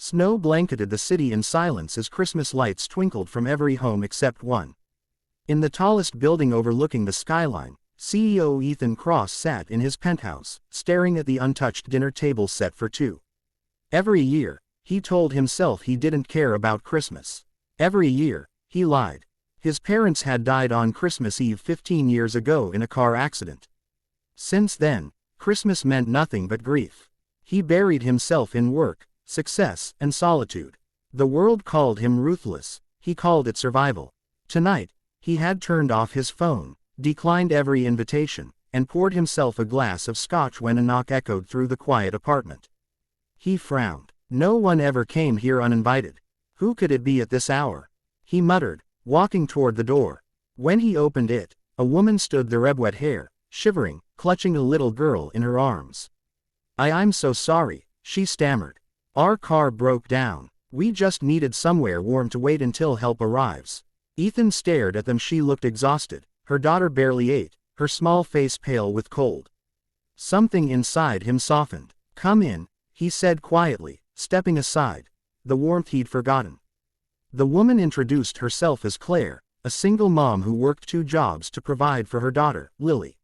Snow blanketed the city in silence as Christmas lights twinkled from every home except one. In the tallest building overlooking the skyline, CEO Ethan Cross sat in his penthouse, staring at the untouched dinner table set for two. Every year, he told himself he didn't care about Christmas. Every year, he lied. His parents had died on Christmas Eve 15 years ago in a car accident. Since then, Christmas meant nothing but grief. He buried himself in work, success, and solitude. The world called him ruthless, he called it survival. Tonight, he had turned off his phone, declined every invitation, and poured himself a glass of scotch when a knock echoed through the quiet apartment. He frowned. No one ever came here uninvited. Who could it be at this hour? He muttered, walking toward the door. When he opened it, a woman stood there, wet hair, shivering, clutching a little girl in her arms. I'm so sorry, she stammered. Our car broke down. We just needed somewhere warm to wait until help arrives. Ethan stared at them. She looked exhausted. Her daughter barely ate, her small face pale with cold. Something inside him softened. Come in, he said quietly, stepping aside. The warmth he'd forgotten. The woman introduced herself as Claire, a single mom who worked 2 jobs to provide for her daughter, Lily.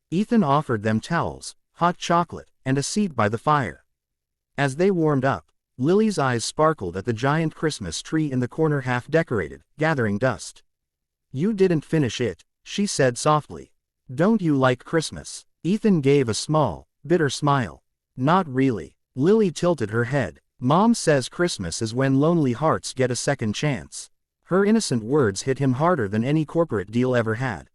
Ethan offered them towels, hot chocolate, and a seat by the fire. As they warmed up, Lily's eyes sparkled at the giant Christmas tree in the corner, half decorated, gathering dust. You didn't finish it, she said softly. Don't you like Christmas? Ethan gave a small, bitter smile. Not really. Lily tilted her head. Mom says Christmas is when lonely hearts get a second chance. Her innocent words hit him harder than any corporate deal ever had.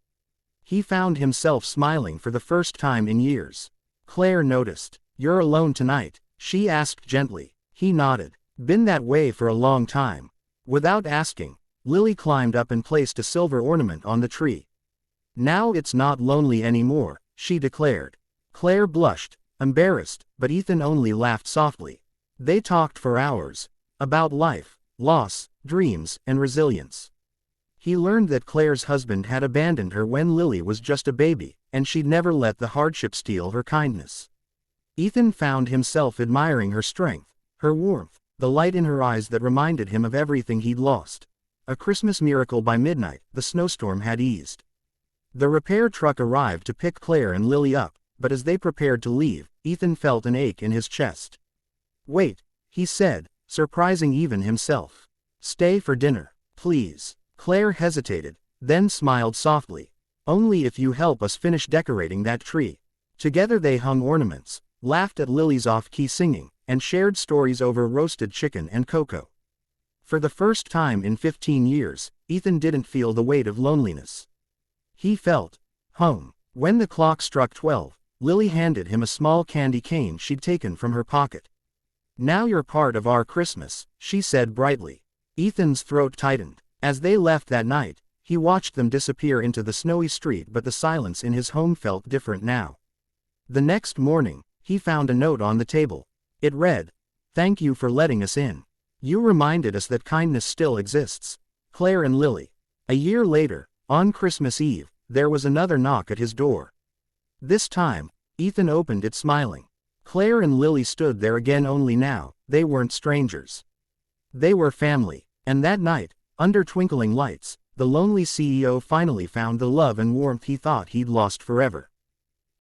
He found himself smiling for the first time in years. Claire noticed. You're alone tonight, she asked gently. He nodded. Been that way for a long time. Without asking, Lily climbed up and placed a silver ornament on the tree. Now it's not lonely anymore, she declared. Claire blushed, embarrassed, but Ethan only laughed softly. They talked for hours. About life, loss, dreams, and resilience. He learned that Claire's husband had abandoned her when Lily was just a baby, and she'd never let the hardship steal her kindness. Ethan found himself admiring her strength, her warmth, the light in her eyes that reminded him of everything he'd lost. A Christmas miracle. By midnight, the snowstorm had eased. The repair truck arrived to pick Claire and Lily up, but as they prepared to leave, Ethan felt an ache in his chest. Wait, he said, surprising even himself. Stay for dinner, please. Claire hesitated, then smiled softly. Only if you help us finish decorating that tree. Together they hung ornaments, laughed at Lily's off-key singing, and shared stories over roasted chicken and cocoa. For the first time in 15 years, Ethan didn't feel the weight of loneliness. He felt home. When the clock struck 12, Lily handed him a small candy cane she'd taken from her pocket. Now you're part of our Christmas, she said brightly. Ethan's throat tightened. As they left that night, he watched them disappear into the snowy street, but the silence in his home felt different now. The next morning, he found a note on the table. It read, "Thank you for letting us in. You reminded us that kindness still exists. Claire and Lily." A year later, on Christmas Eve, there was another knock at his door. This time, Ethan opened it smiling. Claire and Lily stood there again, only now, they weren't strangers. They were family. And that night, under twinkling lights, the lonely CEO finally found the love and warmth he thought he'd lost forever.